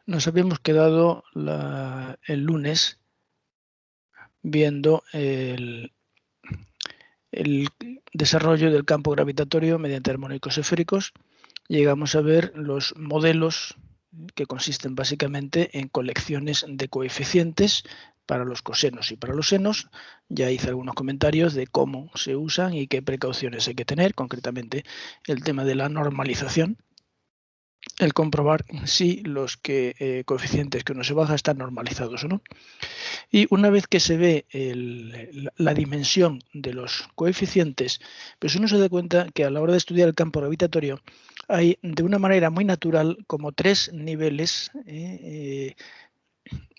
Nos habíamos quedado el lunes viendo el desarrollo del campo gravitatorio mediante armónicos esféricos. Llegamos a ver los modelos que consisten básicamente en colecciones de coeficientes para los cosenos y para los senos. Ya hice algunos comentarios de cómo se usan y qué precauciones hay que tener, concretamente el tema de la normalización, el comprobar si los coeficientes que uno se baja están normalizados o no. Y una vez que se ve la dimensión de los coeficientes, pues uno se da cuenta que a la hora de estudiar el campo gravitatorio hay de una manera muy natural como tres niveles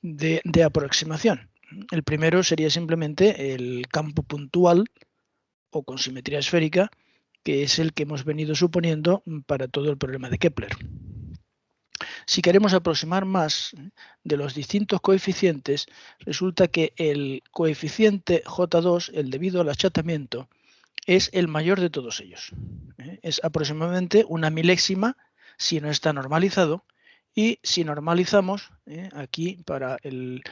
de aproximación. El primero sería simplemente el campo puntual o con simetría esférica, que es el que hemos venido suponiendo para todo el problema de Kepler. Si queremos aproximar más de los distintos coeficientes, resulta que el coeficiente J2, el debido al achatamiento, es el mayor de todos ellos. Es aproximadamente una milésima si no está normalizado. Y si normalizamos, aquí para el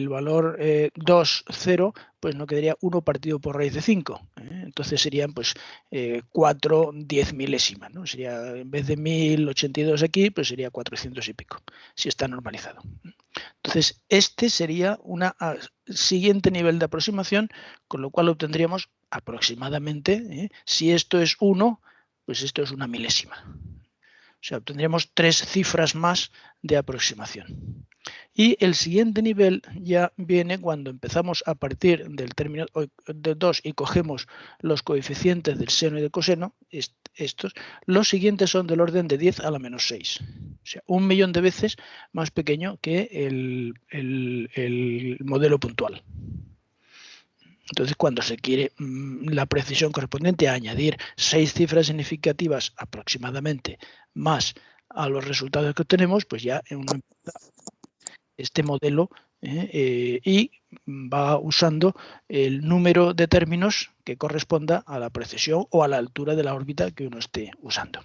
valor 2, 0, pues no quedaría 1 partido por raíz de 5. Entonces serían pues 4 10 milésimas, ¿no? Sería, en vez de 1082 aquí, pues sería 400 y pico, si está normalizado. Entonces, este sería un siguiente nivel de aproximación, con lo cual obtendríamos aproximadamente, si esto es 1, pues esto es una milésima. O sea, obtendríamos 3 cifras más de aproximación. Y el siguiente nivel ya viene cuando empezamos a partir del término de 2 y cogemos los coeficientes del seno y del coseno, estos, los siguientes son del orden de 10 a la menos 6. O sea, 1.000.000 de veces más pequeño que el modelo puntual. Entonces, cuando se quiere la precisión correspondiente a añadir 6 cifras significativas aproximadamente más a los resultados que obtenemos, pues ya este modelo y va usando el número de términos que corresponda a la precesión o a la altura de la órbita que uno esté usando.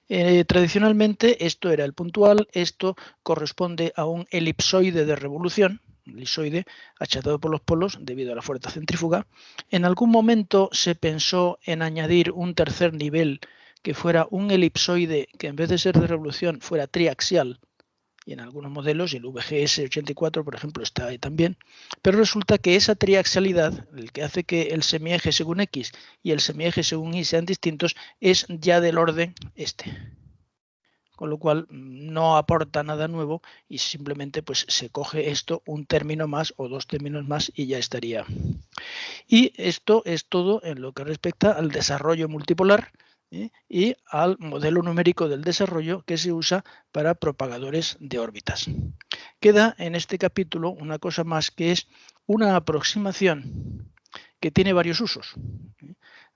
Tradicionalmente esto era el puntual, esto corresponde a un elipsoide de revolución, elipsoide achatado por los polos debido a la fuerza centrífuga. En algún momento se pensó en añadir un tercer nivel que fuera un elipsoide que en vez de ser de revolución fuera triaxial, y en algunos modelos, el VGS 84, por ejemplo, está ahí también, pero resulta que esa triaxialidad, el que hace que el semieje según X y el semieje según Y sean distintos, es ya del orden este. Con lo cual no aporta nada nuevo y simplemente pues se coge esto, un término más o dos términos más y ya estaría. Y esto es todo en lo que respecta al desarrollo multipolar y al modelo numérico del desarrollo que se usa para propagadores de órbitas. Queda en este capítulo una cosa más, que es una aproximación que tiene varios usos.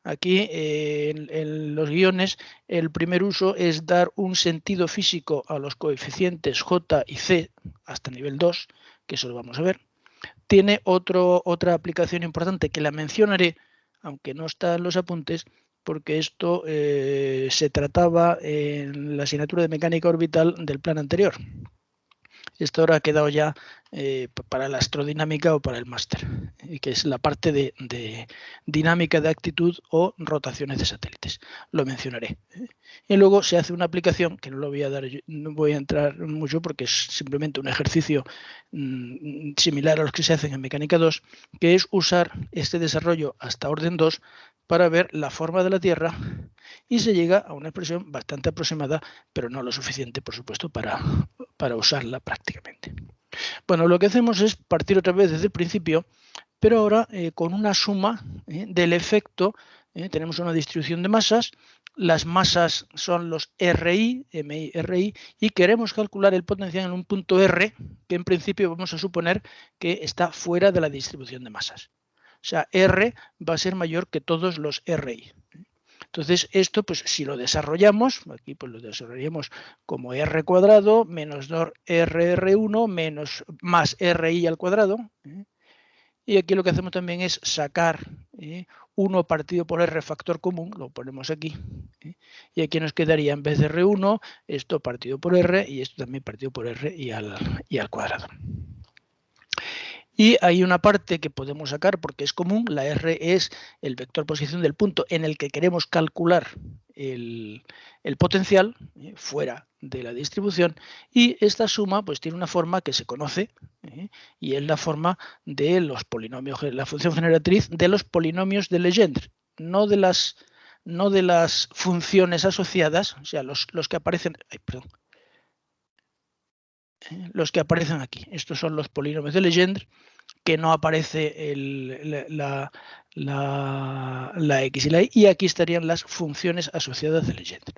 Aquí en los guiones el primer uso es dar un sentido físico a los coeficientes J y C hasta nivel 2, que eso lo vamos a ver. Tiene otra aplicación importante que la mencionaré, aunque no está en los apuntes, porque esto se trataba en la asignatura de mecánica orbital del plan anterior. Esto ahora ha quedado ya para la astrodinámica o para el máster, que es la parte de dinámica de actitud o rotaciones de satélites. Lo mencionaré. Y luego se hace una aplicación, que no lo voy a dar, no voy a entrar mucho porque es simplemente un ejercicio similar a los que se hacen en mecánica 2, que es usar este desarrollo hasta orden 2 para ver la forma de la Tierra, y se llega a una expresión bastante aproximada, pero no lo suficiente, por supuesto, para usarla prácticamente. Bueno, lo que hacemos es partir otra vez desde el principio, pero ahora con una suma del efecto. Tenemos una distribución de masas, las masas son los RI, MI, RI, y queremos calcular el potencial en un punto R, que en principio vamos a suponer que está fuera de la distribución de masas. O sea, R va a ser mayor que todos los RI. Entonces, esto, pues si lo desarrollamos, aquí pues lo desarrollamos como R cuadrado menos 2RR1 menos más RI al cuadrado. Y aquí lo que hacemos también es sacar 1 partido por R factor común, lo ponemos aquí, y aquí nos quedaría en vez de R1, esto partido por R y esto también partido por R y al cuadrado. Y hay una parte que podemos sacar porque es común, la R es el vector posición del punto en el que queremos calcular el potencial fuera de la distribución, y esta suma pues tiene una forma que se conoce y es la forma de los polinomios, la función generatriz de los polinomios de Legendre, no de las funciones asociadas, o sea, los que aparecen, los que aparecen aquí. Estos son los polinomios de Legendre, que no aparece la X y la Y, y aquí estarían las funciones asociadas de Legendre.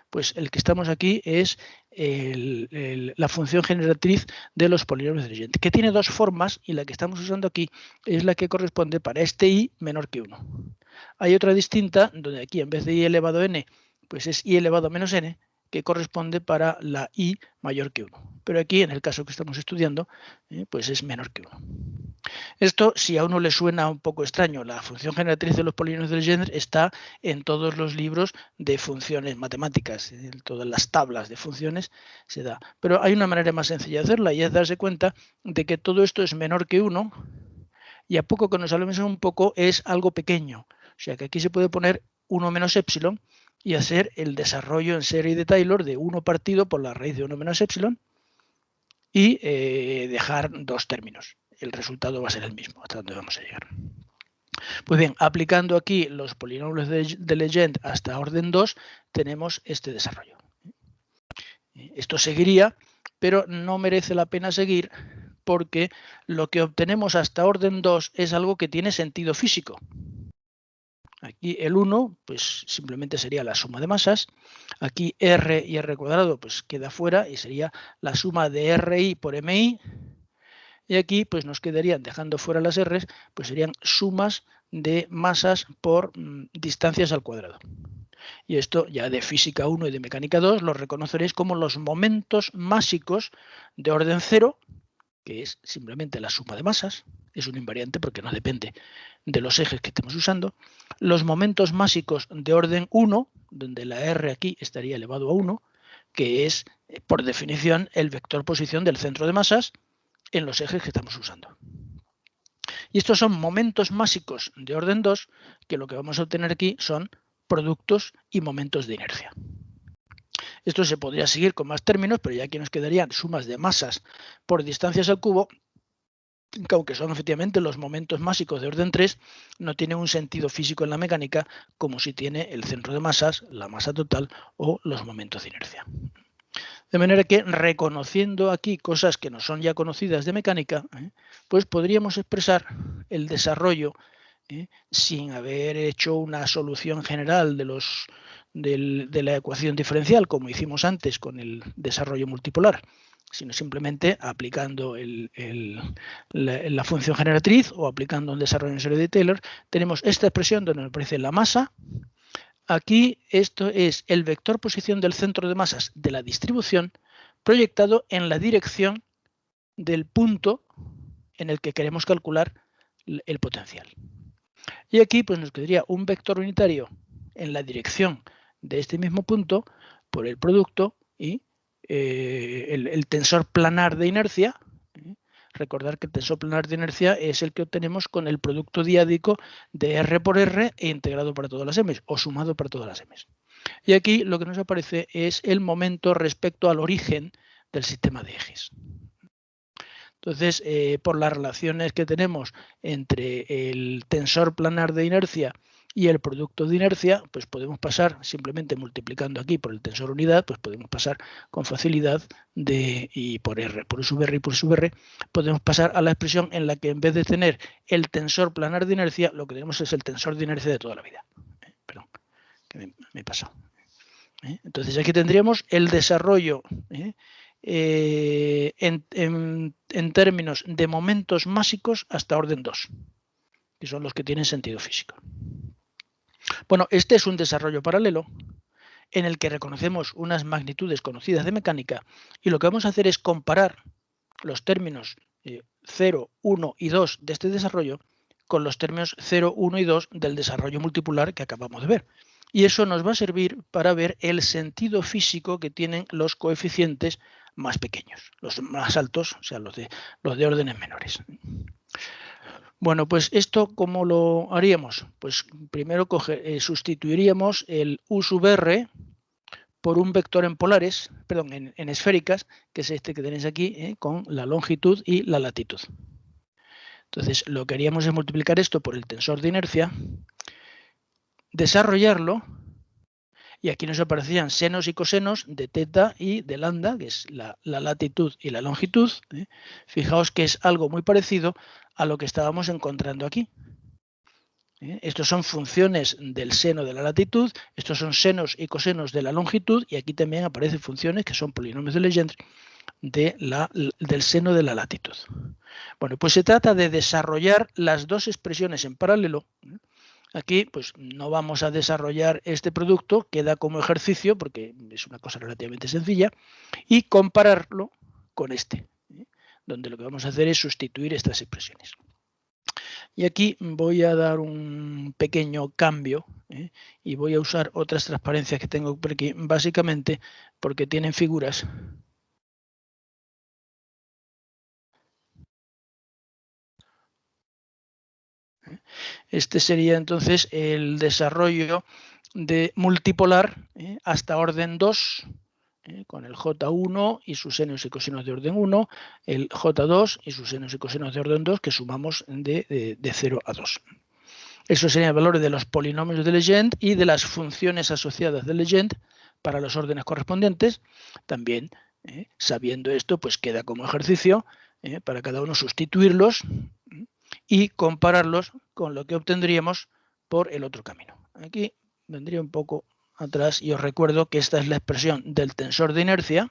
Pues el que estamos aquí es la función generatriz de los polinomios de Legendre, que tiene dos formas, y la que estamos usando aquí es la que corresponde para este y menor que 1. Hay otra distinta, donde aquí en vez de y elevado a n, pues es y elevado a menos n, que corresponde para la y mayor que 1. Pero aquí, en el caso que estamos estudiando, pues es menor que 1. Esto, si a uno le suena un poco extraño, la función generatriz de los polinomios de Legendre está en todos los libros de funciones matemáticas, en todas las tablas de funciones se da. Pero hay una manera más sencilla de hacerla, y es darse cuenta de que todo esto es menor que 1, y a poco que nos hablemos un poco es algo pequeño. O sea que aquí se puede poner 1 menos epsilon y hacer el desarrollo en serie de Taylor de 1 partido por la raíz de 1 menos epsilon y dejar dos términos. El resultado va a ser el mismo, hasta donde vamos a llegar. Pues bien, aplicando aquí los polinomios de Legendre hasta orden 2, tenemos este desarrollo. Esto seguiría, pero no merece la pena seguir porque lo que obtenemos hasta orden 2 es algo que tiene sentido físico. Aquí el 1, pues simplemente sería la suma de masas. Aquí R y R cuadrado, pues queda fuera y sería la suma de RI por MI. Y aquí pues nos quedarían, dejando fuera las R's, pues serían sumas de masas por distancias al cuadrado. Y esto ya de física 1 y de mecánica 2 lo reconoceréis como los momentos másicos de orden 0, que es simplemente la suma de masas, es un invariante porque no depende de los ejes que estemos usando. Los momentos másicos de orden 1, donde la R aquí estaría elevado a 1, que es, por definición, el vector posición del centro de masas en los ejes que estamos usando. Y estos son momentos másicos de orden 2, que lo que vamos a obtener aquí son productos y momentos de inercia. Esto se podría seguir con más términos, pero ya aquí nos quedarían sumas de masas por distancias al cubo, que aunque son efectivamente los momentos másicos de orden 3, no tienen un sentido físico en la mecánica como si tiene el centro de masas, la masa total o los momentos de inercia. De manera que, reconociendo aquí cosas que no son ya conocidas de mecánica, pues podríamos expresar el desarrollo sin haber hecho una solución general de la ecuación diferencial, como hicimos antes con el desarrollo multipolar, sino simplemente aplicando la función generatriz o aplicando un desarrollo en serie de Taylor. Tenemos esta expresión donde nos aparece la masa. Aquí esto es el vector posición del centro de masas de la distribución proyectado en la dirección del punto en el que queremos calcular el potencial. Y aquí pues nos quedaría un vector unitario en la dirección de este mismo punto por el producto y el tensor planar de inercia. Recordar que el tensor planar de inercia es el que obtenemos con el producto diádico de R por R e integrado para todas las M o sumado para todas las M. Y aquí lo que nos aparece es el momento respecto al origen del sistema de ejes. Entonces, por las relaciones que tenemos entre el tensor planar de inercia y el producto de inercia, pues podemos pasar, simplemente multiplicando aquí por el tensor unidad, pues podemos pasar con facilidad y por R, por U sub R y por U sub R, podemos pasar a la expresión en la que en vez de tener el tensor planar de inercia, lo que tenemos es el tensor de inercia de toda la vida. Perdón, que me he pasado. Entonces aquí tendríamos el desarrollo en términos de momentos másicos hasta orden 2, que son los que tienen sentido físico. Bueno, este es un desarrollo paralelo en el que reconocemos unas magnitudes conocidas de mecánica y lo que vamos a hacer es comparar los términos 0, 1 y 2 de este desarrollo con los términos 0, 1 y 2 del desarrollo multipolar que acabamos de ver. Y eso nos va a servir para ver el sentido físico que tienen los coeficientes más pequeños, los más altos, o sea, los de órdenes menores. Bueno, pues esto, ¿cómo lo haríamos? Pues primero sustituiríamos el U sub R por un vector en polares, perdón, en esféricas, que es este que tenéis aquí, con la longitud y la latitud. Entonces, lo que haríamos es multiplicar esto por el tensor de inercia, desarrollarlo, y aquí nos aparecían senos y cosenos de teta y de lambda, que es la latitud y la longitud. Fijaos que es algo muy parecido a lo que estábamos encontrando aquí. Estos son funciones del seno de la latitud, estos son senos y cosenos de la longitud, y aquí también aparecen funciones que son polinomios de Legendre del seno de la latitud. Bueno, pues se trata de desarrollar las dos expresiones en paralelo. Aquí pues no vamos a desarrollar este producto, queda como ejercicio porque es una cosa relativamente sencilla, y compararlo con este, donde lo que vamos a hacer es sustituir estas expresiones. Y aquí voy a dar un pequeño cambio y voy a usar otras transparencias que tengo por aquí, básicamente porque tienen figuras. Este sería entonces el desarrollo de multipolar hasta orden 2, con el J1 y sus senos y cosinos de orden 1, el J2 y sus senos y cosinos de orden 2, que sumamos de 0 a 2. Eso sería el valor de los polinomios de Legendre y de las funciones asociadas de Legendre para los órdenes correspondientes. También, sabiendo esto, pues queda como ejercicio para cada uno sustituirlos y compararlos con lo que obtendríamos por el otro camino. Aquí vendría un poco atrás y os recuerdo que esta es la expresión del tensor de inercia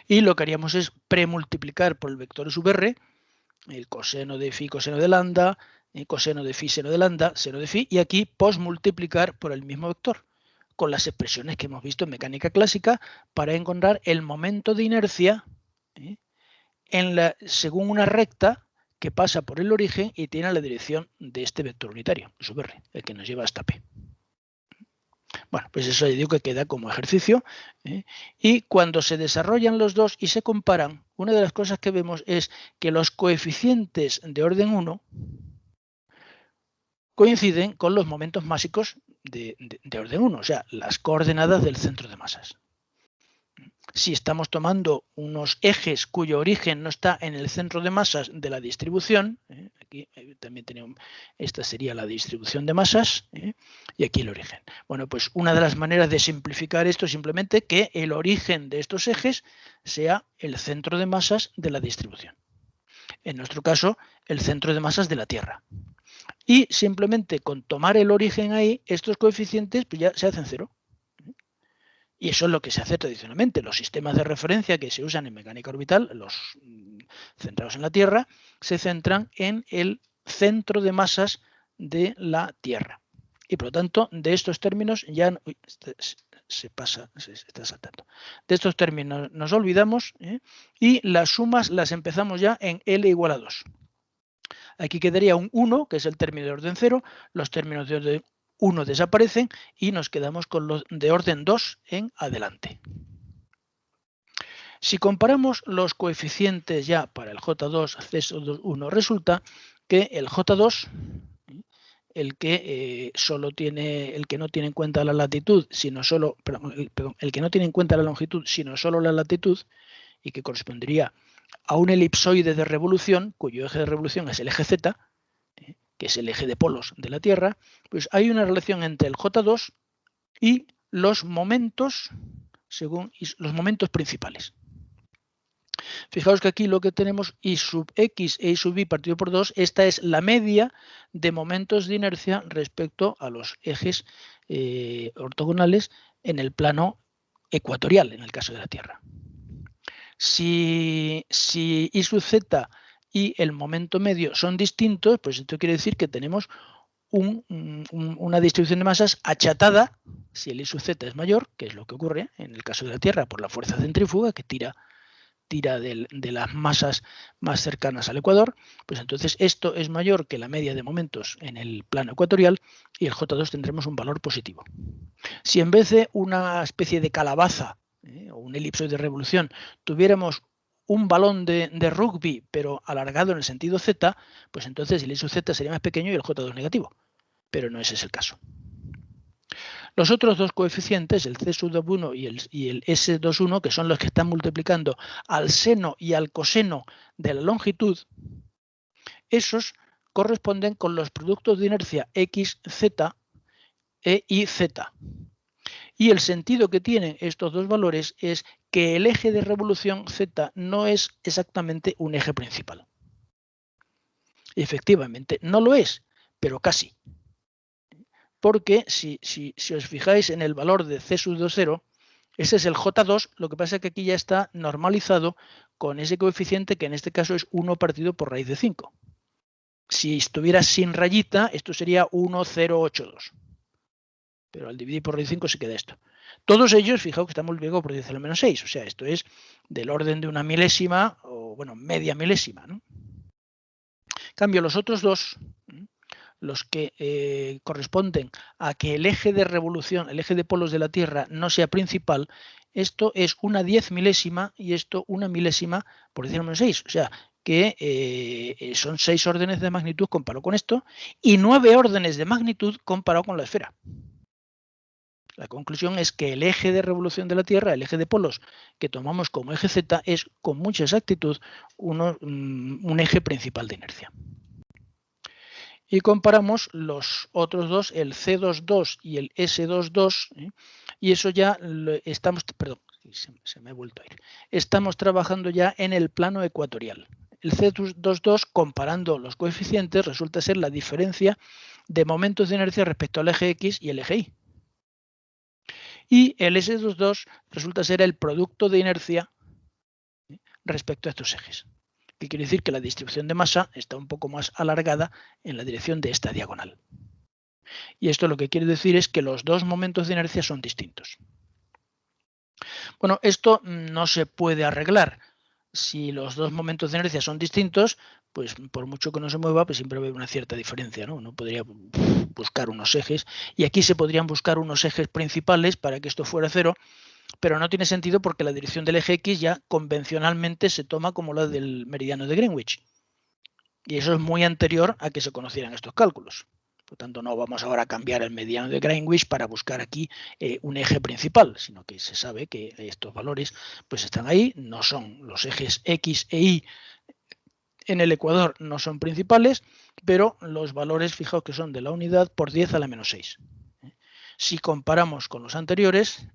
y lo que haríamos es premultiplicar por el vector sub r, el coseno de phi, coseno de lambda, coseno de phi, seno de lambda, seno de phi, y aquí posmultiplicar por el mismo vector con las expresiones que hemos visto en mecánica clásica para encontrar el momento de inercia según una recta que pasa por el origen y tiene la dirección de este vector unitario, sub r, el que nos lleva hasta P. Bueno, pues eso ya digo que queda como ejercicio. Y cuando se desarrollan los dos y se comparan, una de las cosas que vemos es que los coeficientes de orden 1 coinciden con los momentos másicos de orden 1, o sea, las coordenadas del centro de masas. Si estamos tomando unos ejes cuyo origen no está en el centro de masas de la distribución, aquí también tenemos, esta sería la distribución de masas, y aquí el origen. Bueno, pues una de las maneras de simplificar esto es simplemente que el origen de estos ejes sea el centro de masas de la distribución. En nuestro caso, el centro de masas de la Tierra. Y simplemente con tomar el origen ahí, estos coeficientes pues ya se hacen cero. Y eso es lo que se hace tradicionalmente. Los sistemas de referencia que se usan en mecánica orbital, los centrados en la Tierra, se centran en el centro de masas de la Tierra. Y por lo tanto, de estos términos ya se está saltando. De estos términos nos olvidamos y las sumas las empezamos ya en L igual a 2. Aquí quedaría un 1, que es el término de orden 0, los términos de orden 1 desaparecen y nos quedamos con los de orden 2 en adelante. Si comparamos los coeficientes ya para el J2, C1, resulta que el J2, el que no tiene en cuenta la latitud, sino solo, el que no tiene en cuenta la longitud, sino solo la latitud, y que correspondería a un elipsoide de revolución, cuyo eje de revolución es el eje Z, que es el eje de polos de la Tierra, pues hay una relación entre el J2 y los momentos, según los momentos principales. Fijaos que aquí lo que tenemos I sub X e I sub Y partido por 2, esta es la media de momentos de inercia respecto a los ejes ortogonales en el plano ecuatorial, en el caso de la Tierra. Si I sub Z y el momento medio son distintos, pues esto quiere decir que tenemos una distribución de masas achatada si el I sub Z es mayor, que es lo que ocurre en el caso de la Tierra por la fuerza centrífuga que tira tira de las masas más cercanas al ecuador, pues entonces esto es mayor que la media de momentos en el plano ecuatorial y el J2 tendremos un valor positivo. Si en vez de una especie de calabaza o un elipsoide de revolución tuviéramos un balón de rugby pero alargado en el sentido Z, pues entonces el I sub Z sería más pequeño y el J2 negativo, pero no ese es el caso. Los otros dos coeficientes, el C sub 1 y el S21, que son los que están multiplicando al seno y al coseno de la longitud, esos corresponden con los productos de inercia X, Z y Z. Y el sentido que tienen estos dos valores es que el eje de revolución Z no es exactamente un eje principal. Efectivamente, no lo es, pero casi. Porque si os fijáis en el valor de C sub 0, ese es el J2, lo que pasa es que aquí ya está normalizado con ese coeficiente que en este caso es 1 partido por raíz de 5. Si estuviera sin rayita, esto sería 1,082. Pero al dividir por raíz de 5 se queda esto. Todos ellos, fijaos que está multiplicado por 10 a la menos 6, o sea, esto es del orden de una milésima o, bueno, media milésima, ¿no? En cambio, los otros dos, los que corresponden a que el eje de revolución, el eje de polos de la Tierra no sea principal, esto es una 10 milésima y esto una milésima por 10 a la menos 6, o sea, que son 6 órdenes de magnitud comparado con esto y 9 órdenes de magnitud comparado con la esfera. La conclusión es que el eje de revolución de la Tierra, el eje de polos que tomamos como eje Z, es con mucha exactitud un eje principal de inercia. Y comparamos los otros dos, el C22 y el S22, y eso ya estamos, perdón, se me ha vuelto a ir. Estamos trabajando ya en el plano ecuatorial. El C22, comparando los coeficientes, resulta ser la diferencia de momentos de inercia respecto al eje X y el eje Y. Y el S22 resulta ser el producto de inercia respecto a estos ejes. Que quiere decir que la distribución de masa está un poco más alargada en la dirección de esta diagonal. Y esto lo que quiere decir es que los dos momentos de inercia son distintos. Bueno, esto no se puede arreglar. Si los dos momentos de inercia son distintos, pues por mucho que no se mueva, pues siempre va a haber una cierta diferencia, ¿no? Uno podría buscar unos ejes, y aquí se podrían buscar unos ejes principales para que esto fuera cero, pero no tiene sentido porque la dirección del eje X ya convencionalmente se toma como la del meridiano de Greenwich. Y eso es muy anterior a que se conocieran estos cálculos. Por tanto, no vamos ahora a cambiar el meridiano de Greenwich para buscar aquí un eje principal, sino que se sabe que estos valores pues están ahí, no son los ejes X e Y en el ecuador, no son principales, pero los valores, fijaos que son de la unidad por 10 a la menos 6. Si comparamos con los anteriores,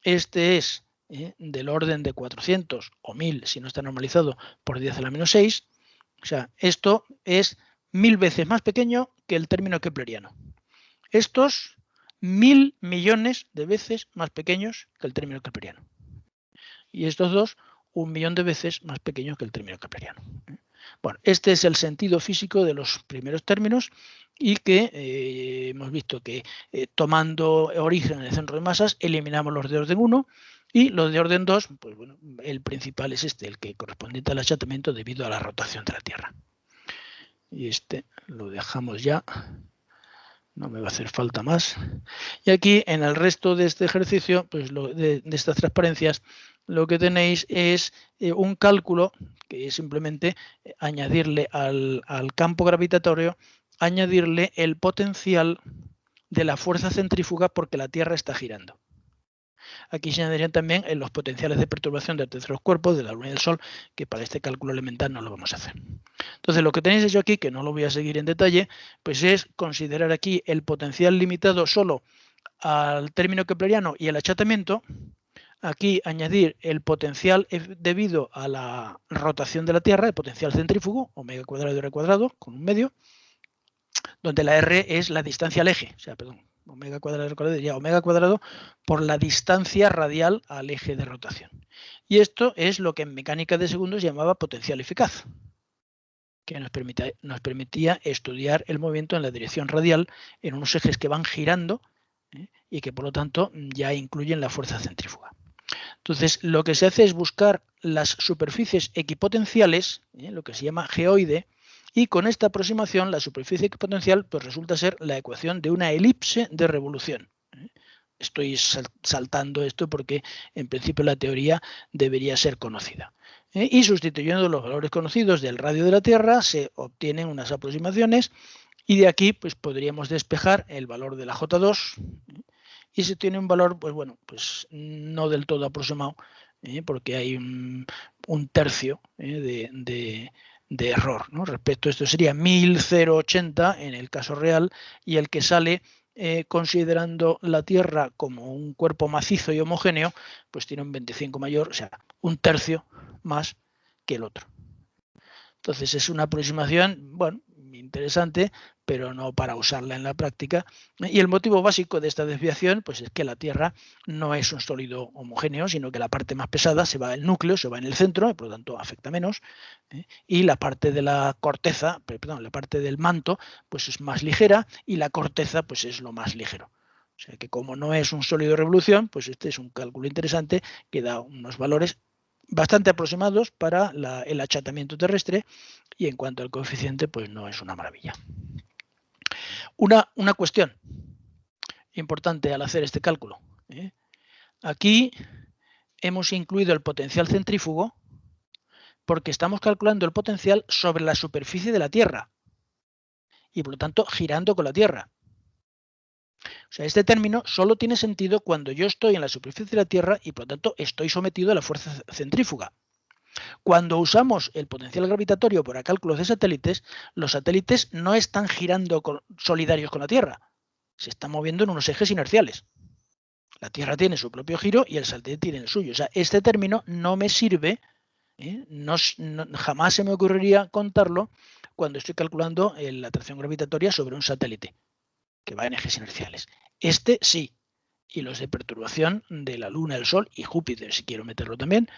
este es del orden de 400 o 1000, si no está normalizado, por 10 a la menos 6. O sea, esto es 1000 veces más pequeño que el término kepleriano. Estos 1000 millones de veces más pequeños que el término kepleriano. Y estos dos, 1.000.000 de veces más pequeños que el término kepleriano. Bueno, este es el sentido físico de los primeros términos y que hemos visto que tomando origen en el centro de masas eliminamos los de orden 1 y los de orden 2, pues bueno, el principal es este, el que corresponde al achatamiento debido a la rotación de la Tierra. Y este lo dejamos ya, no me va a hacer falta más. Y aquí en el resto de este ejercicio, pues de estas transparencias, lo que tenéis es un cálculo que es simplemente añadirle al campo gravitatorio, añadirle el potencial de la fuerza centrífuga porque la Tierra está girando. Aquí se añadirían también los potenciales de perturbación de terceros cuerpos, de la Luna y del Sol, que para este cálculo elemental no lo vamos a hacer. Entonces, lo que tenéis hecho aquí, que no lo voy a seguir en detalle, pues es considerar aquí el potencial limitado solo al término kepleriano y el achatamiento. Aquí añadir el potencial debido a la rotación de la Tierra, el potencial centrífugo, omega cuadrado y r cuadrado, con un medio, donde la r es la distancia al eje, o sea, perdón, omega cuadrado r cuadrado, diría omega cuadrado por la distancia radial al eje de rotación. Y esto es lo que en mecánica de segundos llamaba potencial eficaz, que nos permitía estudiar el movimiento en la dirección radial en unos ejes que van girando y que por lo tanto ya incluyen la fuerza centrífuga. Entonces, lo que se hace es buscar las superficies equipotenciales, lo que se llama geoide, y con esta aproximación la superficie equipotencial pues resulta ser la ecuación de una elipse de revolución. Estoy saltando esto porque en principio la teoría debería ser conocida. Y sustituyendo los valores conocidos del radio de la Tierra se obtienen unas aproximaciones y de aquí pues podríamos despejar el valor de la J2 y se tiene un valor pues bueno, pues no del todo aproximado porque hay un tercio de error, ¿no? Respecto a esto sería 1080 en el caso real y el que sale considerando la Tierra como un cuerpo macizo y homogéneo, pues tiene un 25 mayor, o sea, un tercio más que el otro. Entonces es una aproximación, bueno, interesante, pero no para usarla en la práctica. Y el motivo básico de esta desviación pues es que la Tierra no es un sólido homogéneo, sino que la parte más pesada se va al núcleo, se va en el centro, y por lo tanto afecta menos, y la parte de la corteza, perdón, la parte del manto, pues es más ligera y la corteza pues es lo más ligero. O sea que como no es un sólido de revolución, pues este es un cálculo interesante que da unos valores bastante aproximados para el achatamiento terrestre y en cuanto al coeficiente, pues no es una maravilla. Una cuestión importante al hacer este cálculo. Aquí hemos incluido el potencial centrífugo porque estamos calculando el potencial sobre la superficie de la Tierra y por lo tanto girando con la Tierra. O sea, este término solo tiene sentido cuando yo estoy en la superficie de la Tierra y por lo tanto estoy sometido a la fuerza centrífuga. Cuando usamos el potencial gravitatorio para cálculos de satélites, los satélites no están girando solidarios con la Tierra, se están moviendo en unos ejes inerciales. La Tierra tiene su propio giro y el satélite tiene el suyo. O sea, este término no me sirve, jamás se me ocurriría contarlo cuando estoy calculando la atracción gravitatoria sobre un satélite que va en ejes inerciales. Este sí, y los de perturbación de la Luna, el Sol y Júpiter, si quiero meterlo también,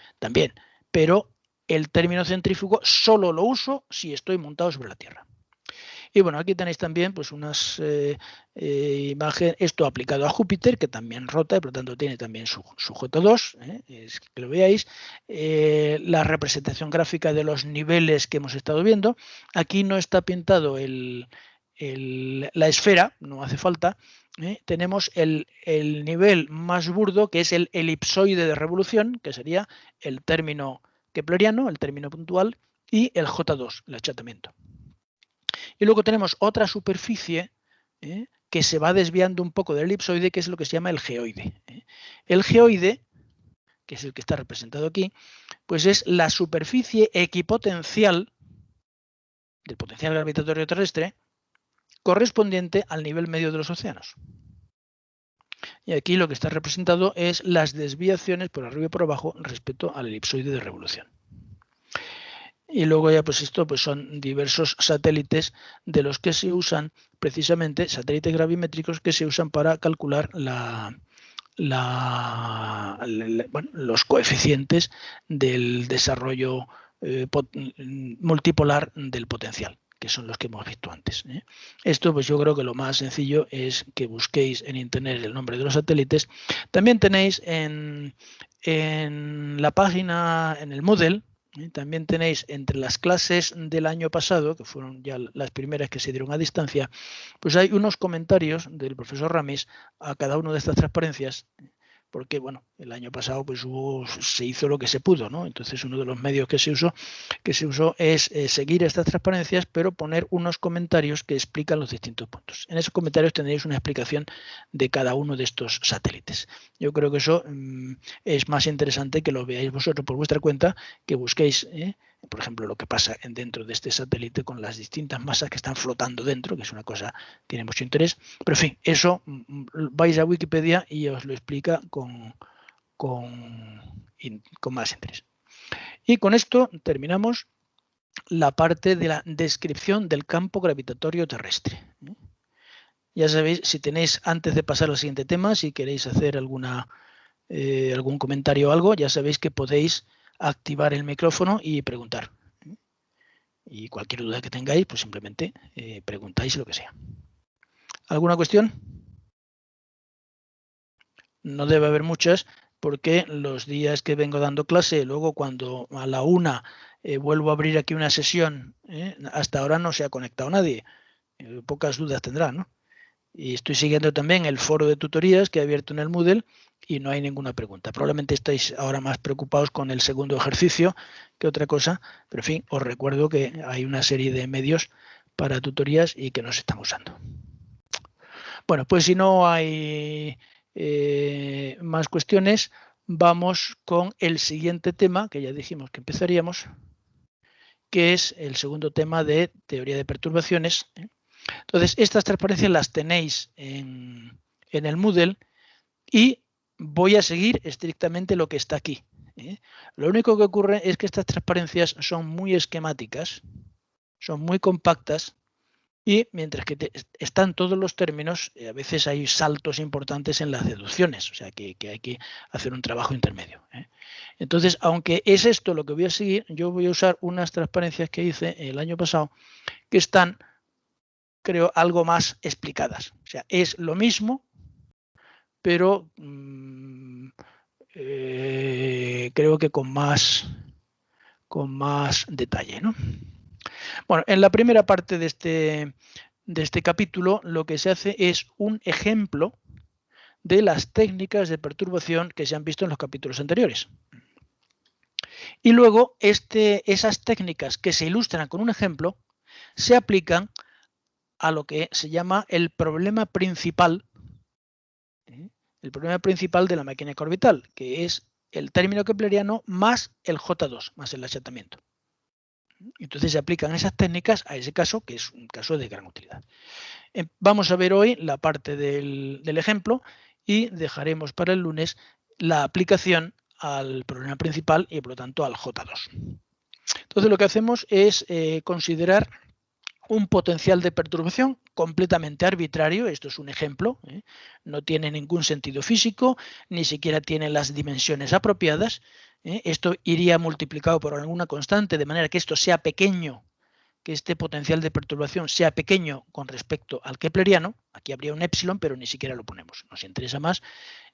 pero el término centrífugo solo lo uso si estoy montado sobre la Tierra. Y bueno, aquí tenéis también pues unas imágenes, esto aplicado a Júpiter, que también rota y por lo tanto tiene también su J2, es que lo veáis. La representación gráfica de los niveles que hemos estado viendo. Aquí no está pintado la esfera, no hace falta. Tenemos el nivel más burdo, que es el elipsoide de revolución, que sería el término kepleriano, el término puntual, y el J2, el achatamiento. Y luego tenemos otra superficie que se va desviando un poco del elipsoide, que es lo que se llama el geoide. El geoide, que es el que está representado aquí, pues es la superficie equipotencial del potencial gravitatorio terrestre correspondiente al nivel medio de los océanos. Y aquí lo que está representado es las desviaciones por arriba y por abajo respecto al elipsoide de revolución. Y luego ya pues esto pues son diversos satélites de los que se usan precisamente, satélites gravimétricos que se usan para calcular los coeficientes del desarrollo multipolar del potencial, que son los que hemos visto antes. Esto pues yo creo que lo más sencillo es que busquéis en internet el nombre de los satélites. También tenéis en la página, en el Moodle, también tenéis entre las clases del año pasado, que fueron ya las primeras que se dieron a distancia, pues hay unos comentarios del profesor Ramis a cada una de estas transparencias, porque bueno, el año pasado pues se hizo lo que se pudo, ¿no? Entonces uno de los medios que se usó es seguir estas transparencias, pero poner unos comentarios que explican los distintos puntos. En esos comentarios tendréis una explicación de cada uno de estos satélites. Yo creo que eso es más interesante que lo veáis vosotros por vuestra cuenta, que busquéis, por ejemplo, lo que pasa dentro de este satélite con las distintas masas que están flotando dentro, que es una cosa que tiene mucho interés. Pero en fin, eso vais a Wikipedia y os lo explica con más interés. Y con esto terminamos la parte de la descripción del campo gravitatorio terrestre. Ya sabéis, si tenéis, antes de pasar al siguiente tema, si queréis hacer algún comentario o algo, ya sabéis que podéis activar el micrófono y preguntar. Y cualquier duda que tengáis, pues simplemente preguntáis lo que sea. ¿Alguna cuestión? No debe haber muchas. porque los días que vengo dando clase, luego cuando a la 1 vuelvo a abrir aquí una sesión, hasta ahora no se ha conectado nadie. Pocas dudas tendrá, ¿no? Y estoy siguiendo también el foro de tutorías que he abierto en el Moodle y no hay ninguna pregunta. Probablemente estáis ahora más preocupados con el segundo ejercicio que otra cosa, pero en fin, os recuerdo que hay una serie de medios para tutorías y que no se están usando. Bueno, pues si no hay más cuestiones, vamos con el siguiente tema, que ya dijimos que empezaríamos, que es el segundo tema de teoría de perturbaciones. Entonces, estas transparencias las tenéis en el Moodle y voy a seguir estrictamente lo que está aquí. Lo único que ocurre es que estas transparencias son muy esquemáticas, son muy compactas y mientras que están todos los términos, a veces hay saltos importantes en las deducciones, o sea que hay que hacer un trabajo intermedio. Entonces, aunque es esto lo que voy a seguir, yo voy a usar unas transparencias que hice el año pasado que están, creo, algo más explicadas. O sea, es lo mismo, pero creo que con más detalle, ¿no? Bueno, en la primera parte de este capítulo lo que se hace es un ejemplo de las técnicas de perturbación que se han visto en los capítulos anteriores. Y luego esas técnicas que se ilustran con un ejemplo se aplican a lo que se llama el problema principal, de la mecánica orbital, que es el término kepleriano más el J2, más el achatamiento. Entonces se aplican esas técnicas a ese caso, que es un caso de gran utilidad. Vamos a ver hoy la parte del ejemplo y dejaremos para el lunes la aplicación al problema principal y por lo tanto al J2. Entonces lo que hacemos es considerar un potencial de perturbación completamente arbitrario, esto es un ejemplo, no tiene ningún sentido físico, ni siquiera tiene las dimensiones apropiadas, esto iría multiplicado por alguna constante, de manera que esto sea pequeño, que este potencial de perturbación sea pequeño con respecto al kepleriano, aquí habría un epsilon, pero ni siquiera lo ponemos, nos interesa más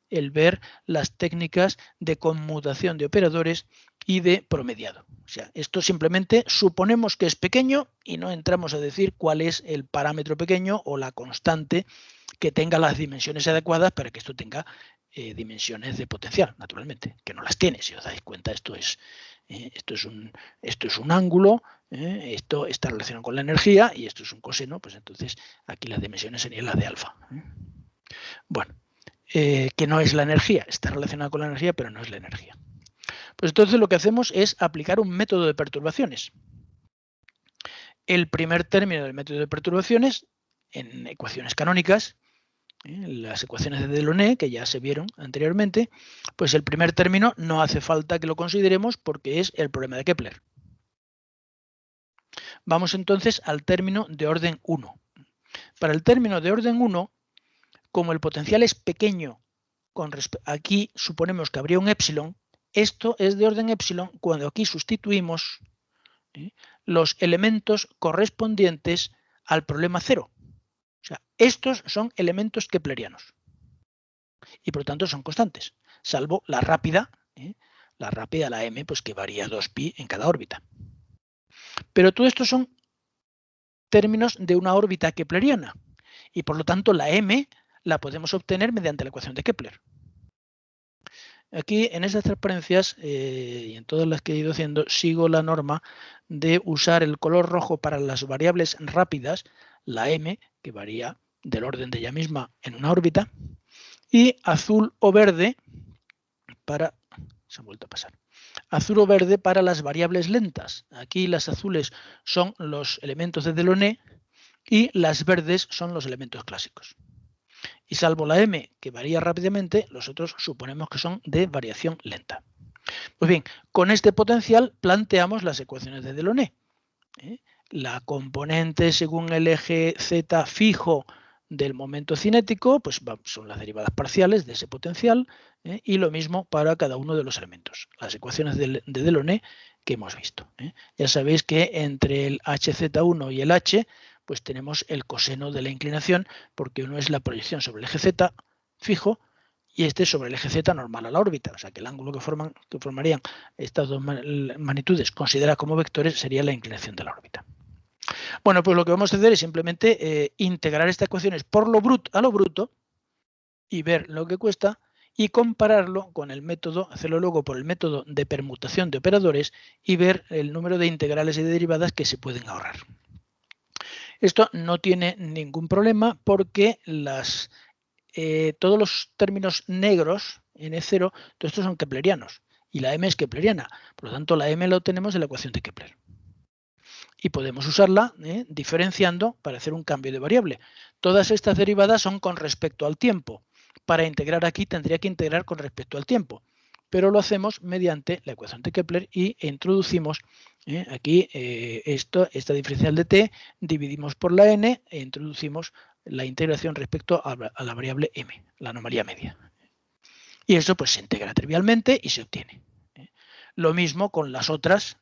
el ver las técnicas de conmutación de operadores y de promediado. O sea, esto simplemente suponemos que es pequeño y no entramos a decir cuál es el parámetro pequeño o la constante que tenga las dimensiones adecuadas para que esto tenga dimensiones de potencial, naturalmente, que no las tiene. Si os dais cuenta, esto es un ángulo, esto está relacionado con la energía y esto es un coseno, pues entonces aquí las dimensiones serían las de alfa. Bueno, que no es la energía, está relacionada con la energía, pero no es la energía. Pues entonces lo que hacemos es aplicar un método de perturbaciones. El primer término del método de perturbaciones en ecuaciones canónicas, las ecuaciones de Delaunay, que ya se vieron anteriormente, pues el primer término no hace falta que lo consideremos porque es el problema de Kepler. Vamos entonces al término de orden 1. Para el término de orden 1, como el potencial es pequeño, aquí suponemos que habría un epsilon, esto es de orden epsilon cuando aquí sustituimos los elementos correspondientes al problema 0. O sea, estos son elementos keplerianos y por lo tanto son constantes, salvo la rápida, la m, pues que varía 2pi en cada órbita. Pero todo esto son términos de una órbita kepleriana y por lo tanto la m la podemos obtener mediante la ecuación de Kepler. Aquí en estas transparencias y en todas las que he ido haciendo sigo la norma de usar el color rojo para las variables rápidas, la m, que varía del orden de ella misma en una órbita, y azul o verde para... se han vuelto a pasar. Azul o verde para las variables lentas. Aquí las azules son los elementos de Delaunay y las verdes son los elementos clásicos. Y salvo la m, que varía rápidamente, los otros suponemos que son de variación lenta. Pues bien, con este potencial planteamos las ecuaciones de Delaunay. La componente según el eje z fijo del momento cinético, pues son las derivadas parciales de ese potencial, y lo mismo para cada uno de los elementos. Las ecuaciones de Delaunay que hemos visto. Ya sabéis que entre el hz1 y el h, pues tenemos el coseno de la inclinación, porque uno es la proyección sobre el eje z fijo y este sobre el eje Z normal a la órbita. O sea que el ángulo que formarían estas dos magnitudes consideradas como vectores sería la inclinación de la órbita. Bueno, pues lo que vamos a hacer es simplemente integrar estas ecuaciones por lo bruto, a lo bruto, y ver lo que cuesta y compararlo con el método, hacerlo luego por el método de permutación de operadores y ver el número de integrales y de derivadas que se pueden ahorrar. Esto no tiene ningún problema porque todos los términos negros, N0, todos estos son keplerianos y la M es kepleriana. Por lo tanto, la M lo tenemos en la ecuación de Kepler. Y podemos usarla diferenciando para hacer un cambio de variable. Todas estas derivadas son con respecto al tiempo. Para integrar aquí tendría que integrar con respecto al tiempo, pero lo hacemos mediante la ecuación de Kepler y introducimos aquí esta diferencial de t, dividimos por la n e introducimos la integración respecto a la variable m, la anomalía media. Y eso pues se integra trivialmente y se obtiene. Lo mismo con las otras.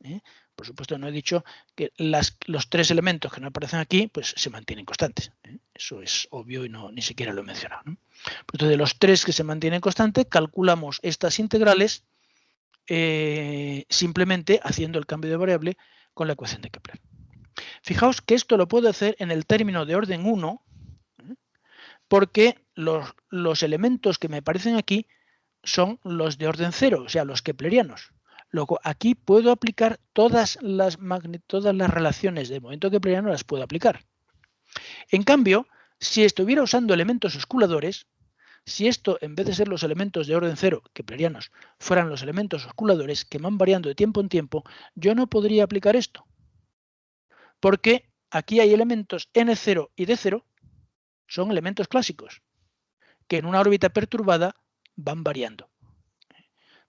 Por supuesto, no he dicho que los tres elementos que no aparecen aquí pues se mantienen constantes. Eso es obvio y ni siquiera lo he mencionado, ¿no? Entonces, de los tres que se mantienen constantes, calculamos estas integrales simplemente haciendo el cambio de variable con la ecuación de Kepler. Fijaos que esto lo puedo hacer en el término de orden 1, porque los elementos que me aparecen aquí son los de orden 0, o sea, los keplerianos. Luego, aquí puedo aplicar todas las relaciones de momento kepleriano, las puedo aplicar. En cambio, si estuviera usando elementos osculadores, si esto, en vez de ser los elementos de orden 0, keplerianos, fueran los elementos osculadores que van variando de tiempo en tiempo, yo no podría aplicar esto. Porque aquí hay elementos N0 y D0, son elementos clásicos, que en una órbita perturbada van variando.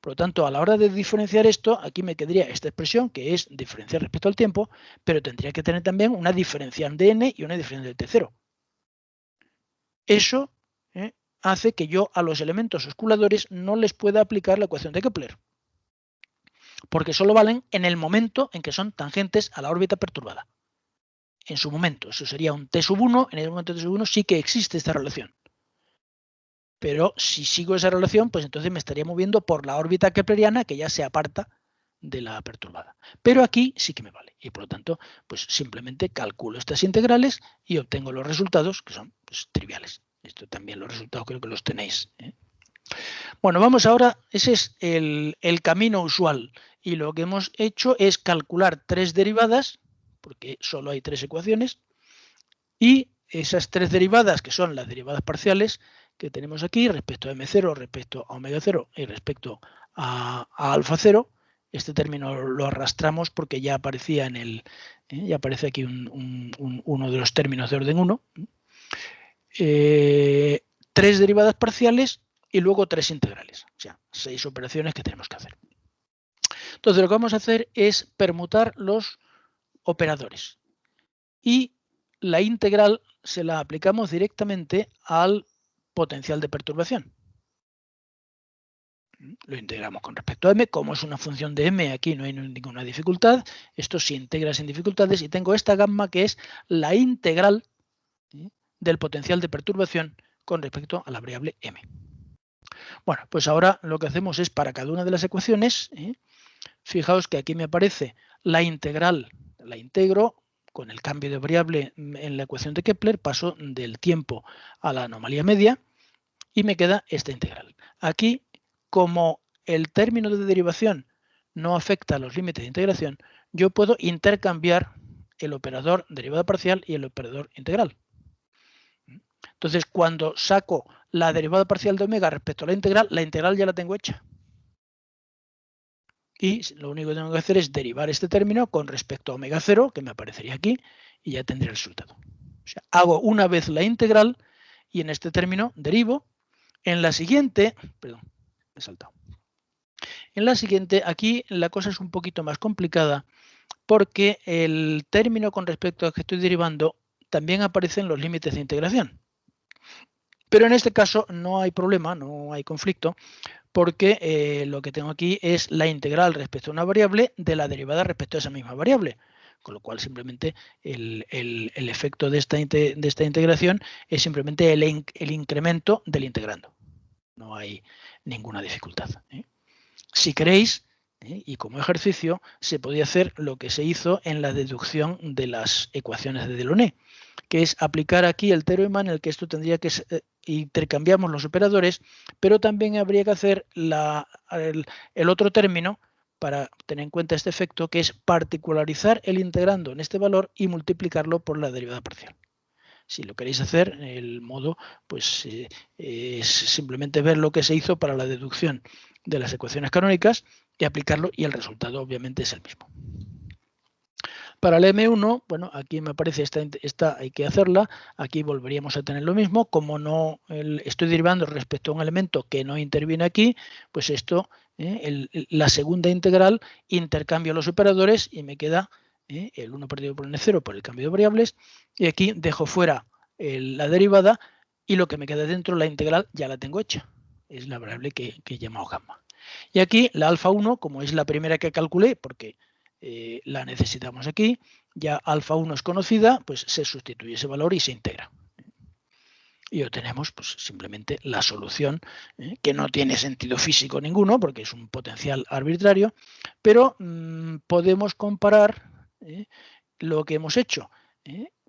Por lo tanto, a la hora de diferenciar esto, aquí me quedaría esta expresión, que es diferenciar respecto al tiempo, pero tendría que tener también una diferencial de n y una diferencial de t0. Eso hace que yo a los elementos osculadores no les pueda aplicar la ecuación de Kepler, porque solo valen en el momento en que son tangentes a la órbita perturbada. En su momento, eso sería un T1, en el momento de T1 sí que existe esta relación. Pero si sigo esa relación, pues entonces me estaría moviendo por la órbita kepleriana que ya se aparta de la perturbada. Pero aquí sí que me vale. Y por lo tanto, pues simplemente calculo estas integrales y obtengo los resultados que son pues, triviales. Esto también los resultados creo que los tenéis. Bueno, vamos ahora, ese es el camino usual. Y lo que hemos hecho es calcular tres derivadas, porque solo hay tres ecuaciones, y esas tres derivadas, que son las derivadas parciales, que tenemos aquí respecto a M0, respecto a omega 0 y respecto a alfa 0. Este término lo arrastramos porque ya aparecía en el, ya aparece aquí uno de los términos de orden 1. Tres derivadas parciales y luego tres integrales. O sea, 6 operaciones que tenemos que hacer. Entonces lo que vamos a hacer es permutar los operadores. Y la integral se la aplicamos directamente al potencial de perturbación. Lo integramos con respecto a m, como es una función de m, aquí no hay ninguna dificultad, esto se integra sin dificultades y tengo esta gamma que es la integral del potencial de perturbación con respecto a la variable m. Bueno, pues ahora lo que hacemos es para cada una de las ecuaciones, fijaos que aquí me aparece la integral, la integro con el cambio de variable en la ecuación de Kepler, paso del tiempo a la anomalía media y me queda esta integral. Aquí, como el término de derivación no afecta a los límites de integración, yo puedo intercambiar el operador derivada parcial y el operador integral. Entonces, cuando saco la derivada parcial de omega respecto a la integral ya la tengo hecha. Y lo único que tengo que hacer es derivar este término con respecto a omega 0, que me aparecería aquí, y ya tendré el resultado. O sea, hago una vez la integral y en este término derivo. En la siguiente, perdón, me he saltado. En la siguiente, aquí la cosa es un poquito más complicada porque el término con respecto al que estoy derivando también aparece en los límites de integración. Pero en este caso no hay problema, no hay conflicto, porque lo que tengo aquí es la integral respecto a una variable de la derivada respecto a esa misma variable. Con lo cual simplemente el efecto de esta integración es simplemente el incremento del integrando. no hay ninguna dificultad. Si queréis, y como ejercicio, se podía hacer lo que se hizo en la deducción de las ecuaciones de Delaunay, que es aplicar aquí el teorema en el que esto tendría que intercambiamos los operadores, pero también habría que hacer el otro término para tener en cuenta este efecto, que es particularizar el integrando en este valor y multiplicarlo por la derivada parcial. Si lo queréis hacer, el modo pues es simplemente ver lo que se hizo para la deducción de las ecuaciones canónicas y aplicarlo, y el resultado obviamente es el mismo. Para el M1, bueno, aquí me aparece esta hay que hacerla, aquí volveríamos a tener lo mismo, como no estoy derivando respecto a un elemento que no interviene aquí, pues esto, la segunda integral, intercambio los operadores y me queda el 1 partido por n0 por el cambio de variables, y aquí dejo fuera la derivada y lo que me queda dentro, la integral, ya la tengo hecha, es la variable que he llamado gamma. Y aquí la alfa 1, como es la primera que calculé, porque la necesitamos aquí, ya alfa 1 es conocida, pues se sustituye ese valor y se integra. Y obtenemos pues simplemente la solución, que no tiene sentido físico ninguno, porque es un potencial arbitrario, pero podemos comparar lo que hemos hecho.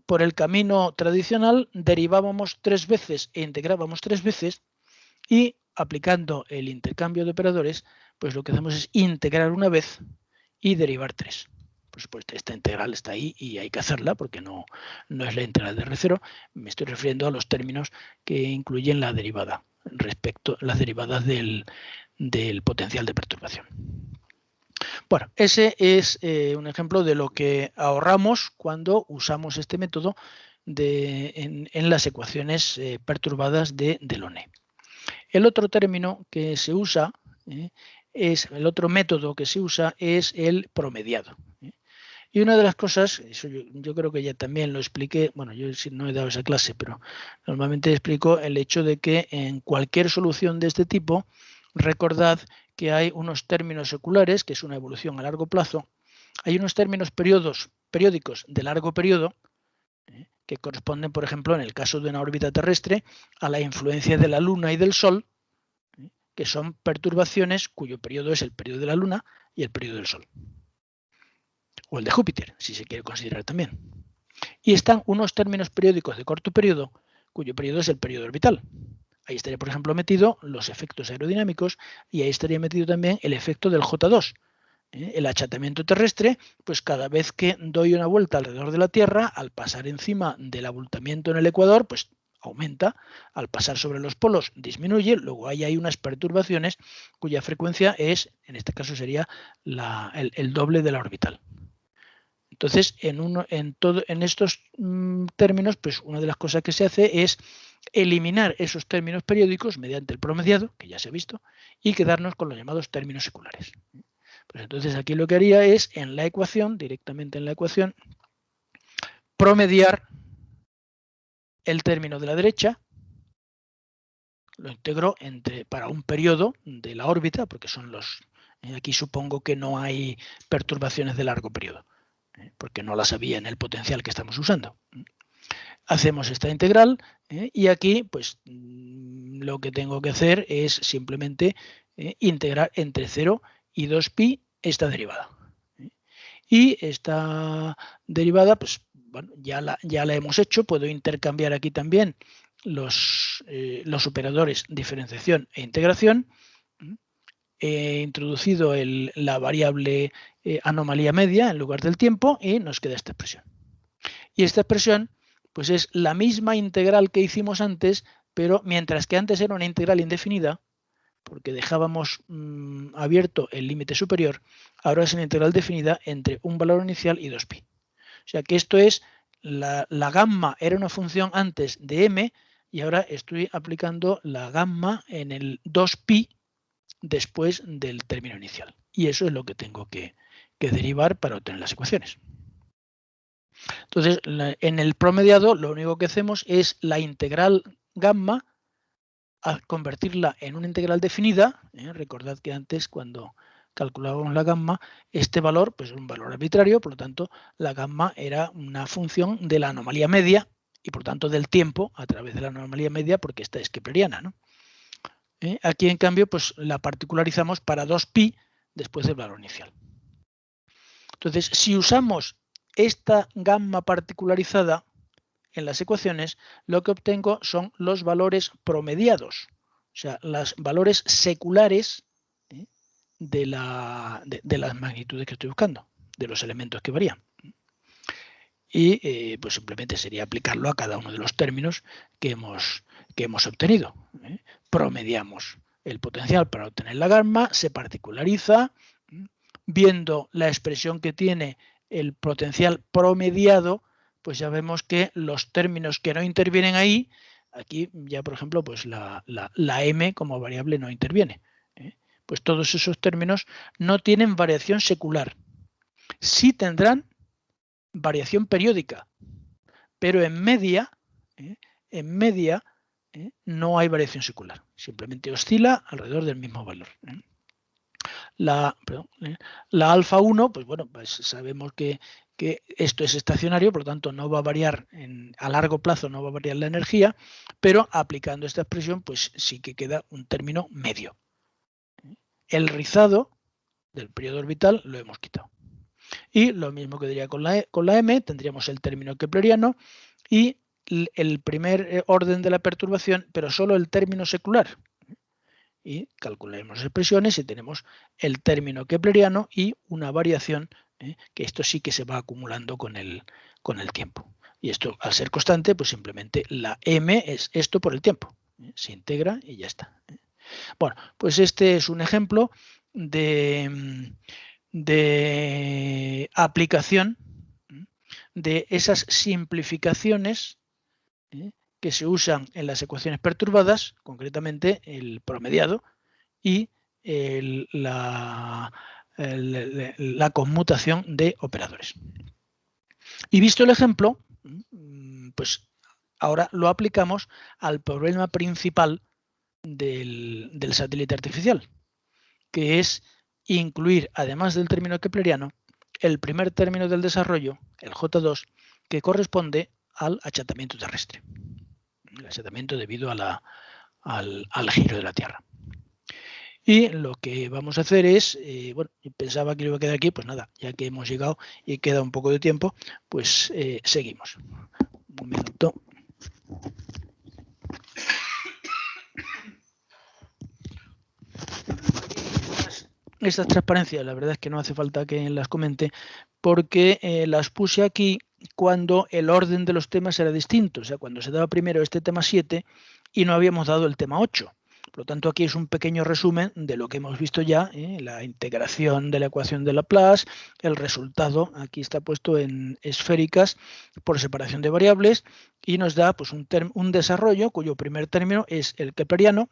Por el camino tradicional derivábamos 3 veces e integrábamos 3 veces, y aplicando el intercambio de operadores, pues lo que hacemos es integrar una vez y derivar 3. Por supuesto, esta integral está ahí y hay que hacerla porque no es la integral de R0. Me estoy refiriendo a los términos que incluyen la derivada, respecto a las derivadas del potencial de perturbación. Bueno, ese es un ejemplo de lo que ahorramos cuando usamos este método en las ecuaciones perturbadas de Delaunay. El otro término que se usa, el otro método que se usa es el promediado. Y una de las cosas, eso yo creo que ya también lo expliqué, bueno, yo no he dado esa clase, pero normalmente explico el hecho de que en cualquier solución de este tipo, recordad que hay unos términos seculares, que es una evolución a largo plazo, hay unos términos periódicos de largo periodo, que corresponden, por ejemplo, en el caso de una órbita terrestre, a la influencia de la Luna y del Sol, que son perturbaciones cuyo periodo es el periodo de la Luna y el periodo del Sol. O el de Júpiter, si se quiere considerar también. Y están unos términos periódicos de corto periodo, cuyo periodo es el periodo orbital. Ahí estaría, por ejemplo, metido los efectos aerodinámicos, y ahí estaría metido también el efecto del J2. El achatamiento terrestre, pues cada vez que doy una vuelta alrededor de la Tierra, al pasar encima del abultamiento en el ecuador, pues aumenta, al pasar sobre los polos disminuye, luego hay unas perturbaciones cuya frecuencia es, en este caso sería el doble de la orbital. Entonces, en estos términos, pues una de las cosas que se hace es eliminar esos términos periódicos mediante el promediado, que ya se ha visto, y quedarnos con los llamados términos seculares. Pues entonces aquí lo que haría es, en la ecuación, directamente en la ecuación, promediar el término de la derecha, lo integro para un periodo de la órbita, porque son aquí supongo que no hay perturbaciones de largo periodo, porque no las había en el potencial que estamos usando. Hacemos esta integral, y aquí pues lo que tengo que hacer es simplemente integrar entre 0 y 2pi esta derivada. Y esta derivada, pues bueno, ya la hemos hecho. Puedo intercambiar aquí también los operadores diferenciación e integración. He introducido la variable anomalía media en lugar del tiempo y nos queda esta expresión. Y esta expresión pues es la misma integral que hicimos antes, pero mientras que antes era una integral indefinida, porque dejábamos abierto el límite superior, ahora es una integral definida entre un valor inicial y 2pi. O sea que esto es, la gamma era una función antes de m, y ahora estoy aplicando la gamma en el 2pi después del término inicial. Y eso es lo que tengo que derivar para obtener las ecuaciones. Entonces, en el promediado lo único que hacemos es la integral gamma, a convertirla en una integral definida. Recordad que antes, cuando calculábamos la gamma, este valor pues, es un valor arbitrario, por lo tanto, la gamma era una función de la anomalía media y, por tanto, del tiempo a través de la anomalía media, porque esta es kepleriana, ¿no? Aquí, en cambio, pues la particularizamos para 2pi después del valor inicial. Entonces, si usamos esta gamma particularizada en las ecuaciones, lo que obtengo son los valores promediados, o sea, los valores seculares de las magnitudes que estoy buscando, de los elementos que varían. Y pues simplemente sería aplicarlo a cada uno de los términos que hemos obtenido. Promediamos el potencial para obtener la gamma, se particulariza, viendo la expresión que tiene el potencial promediado, pues ya vemos que los términos que no intervienen ahí, aquí ya por ejemplo pues la m como variable no interviene. Pues todos esos términos no tienen variación secular. Sí tendrán variación periódica, pero en media no hay variación secular, simplemente oscila alrededor del mismo valor. La alfa 1, pues bueno, pues sabemos que esto es estacionario, por lo tanto no va a variar a largo plazo, no va a variar la energía, pero aplicando esta expresión, pues sí que queda un término medio. El rizado del periodo orbital lo hemos quitado. Y lo mismo que diría con la M, tendríamos el término kepleriano y el primer orden de la perturbación, pero solo el término secular. Y calcularemos las expresiones y tenemos el término kepleriano y una variación, que esto sí que se va acumulando con el tiempo. Y esto, al ser constante, pues simplemente la m es esto por el tiempo. Se integra y ya está. Bueno, pues este es un ejemplo de aplicación de esas simplificaciones que se usan en las ecuaciones perturbadas, concretamente el promediado y la conmutación de operadores. Y visto el ejemplo, pues ahora lo aplicamos al problema principal del satélite artificial, que es incluir, además del término kepleriano, el primer término del desarrollo, el J2, que corresponde al achatamiento terrestre. El achatamiento debido a al giro de la Tierra. Y lo que vamos a hacer es, bueno, pensaba que iba a quedar aquí, pues nada, ya que hemos llegado y queda un poco de tiempo, pues seguimos. Un momento. Estas transparencias, la verdad es que no hace falta que las comente, porque las puse aquí cuando el orden de los temas era distinto, o sea, cuando se daba primero este tema 7 y no habíamos dado el tema 8. Por lo tanto, aquí es un pequeño resumen de lo que hemos visto ya, la integración de la ecuación de Laplace, el resultado, aquí está puesto en esféricas por separación de variables, y nos da pues, un desarrollo cuyo primer término es el kepleriano.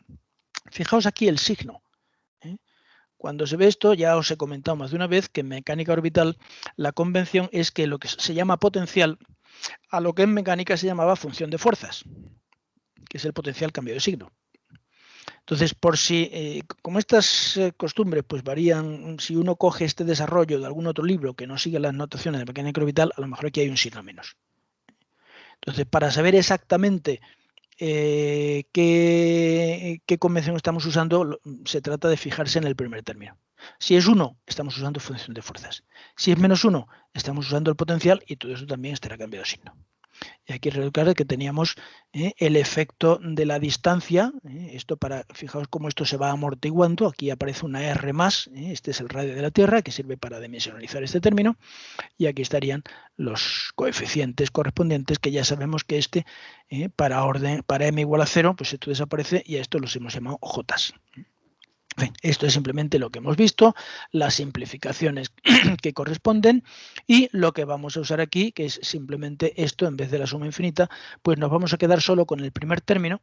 Fijaos aquí el signo. Cuando se ve esto, ya os he comentado más de una vez que en mecánica orbital la convención es que lo que se llama potencial, a lo que en mecánica se llamaba función de fuerzas, que es el potencial cambio de signo. Entonces, por si, como estas costumbres pues varían, si uno coge este desarrollo de algún otro libro que no sigue las notaciones de mecánica orbital, a lo mejor aquí hay un signo menos. Entonces, para saber exactamente qué convención estamos usando, se trata de fijarse en el primer término. Si es 1, estamos usando función de fuerzas. Si es menos 1, estamos usando el potencial y todo eso también estará cambiado de signo. Y aquí recordar que teníamos el efecto de la distancia, esto para, fijaos cómo esto se va amortiguando, aquí aparece una R más, este es el radio de la Tierra que sirve para dimensionalizar este término, y aquí estarían los coeficientes correspondientes que ya sabemos que para m igual a 0, pues esto desaparece y a esto los hemos llamado J's. Bien, esto es simplemente lo que hemos visto, las simplificaciones que corresponden y lo que vamos a usar aquí, que es simplemente esto en vez de la suma infinita, pues nos vamos a quedar solo con el primer término,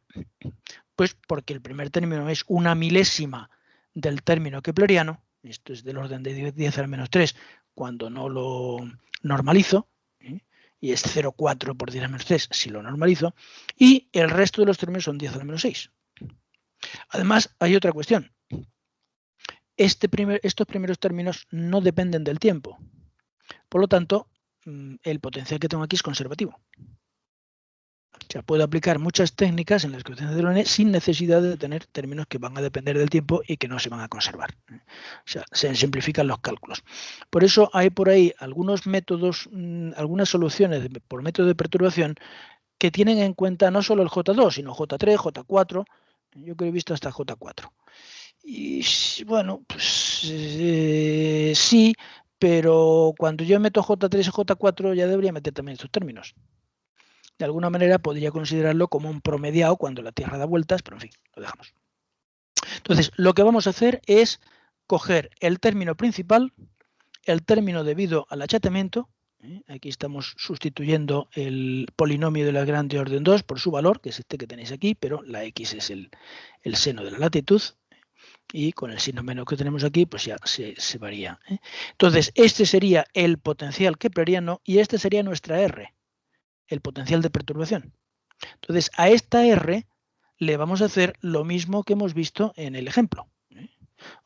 pues porque el primer término es una milésima del término kepleriano, esto es del orden de 10 a la menos 3, cuando no lo normalizo, y es 0,4 por 10 a la menos 3 si lo normalizo, y el resto de los términos son 10 a la menos 6. Además, hay otra cuestión. Estos primeros términos no dependen del tiempo. Por lo tanto, el potencial que tengo aquí es conservativo. O sea, puedo aplicar muchas técnicas en las ecuaciones de Delaunay sin necesidad de tener términos que van a depender del tiempo y que no se van a conservar. O sea, se simplifican los cálculos. Por eso hay por ahí algunos métodos, algunas soluciones por método de perturbación que tienen en cuenta no solo el J2, sino J3, J4. Yo creo que he visto hasta J4. Y bueno, pues sí, pero cuando yo meto J3 y J4 ya debería meter también estos términos. De alguna manera podría considerarlo como un promediado cuando la Tierra da vueltas, pero en fin, lo dejamos. Entonces, lo que vamos a hacer es coger el término principal, el término debido al achatamiento. Aquí estamos sustituyendo el polinomio de Lagrange de orden 2 por su valor, que es este que tenéis aquí, pero la x es el seno de la latitud. Y con el signo menos que tenemos aquí, pues ya se varía. Entonces, este sería el potencial kepleriano y este sería nuestra R, el potencial de perturbación. Entonces, a esta R le vamos a hacer lo mismo que hemos visto en el ejemplo.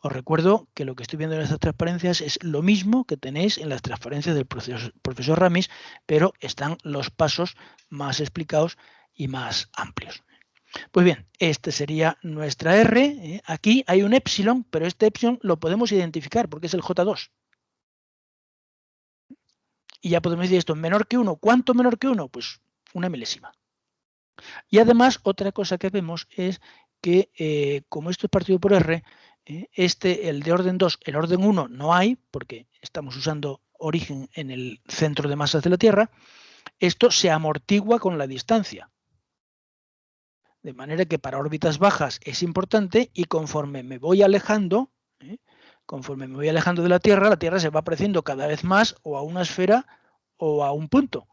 Os recuerdo que lo que estoy viendo en estas transparencias es lo mismo que tenéis en las transparencias del profesor Ramis, pero están los pasos más explicados y más amplios. Pues bien, este sería nuestra R. Aquí hay un epsilon, pero este epsilon lo podemos identificar porque es el J2. Y ya podemos decir esto, menor que 1. ¿Cuánto menor que 1? Pues una milésima. Y además, otra cosa que vemos es que, como esto es partido por R, el de orden 2, el orden 1 no hay, porque estamos usando origen en el centro de masas de la Tierra, esto se amortigua con la distancia. De manera que para órbitas bajas es importante y conforme me voy alejando, de la Tierra se va pareciendo cada vez más o a una esfera o a un punto,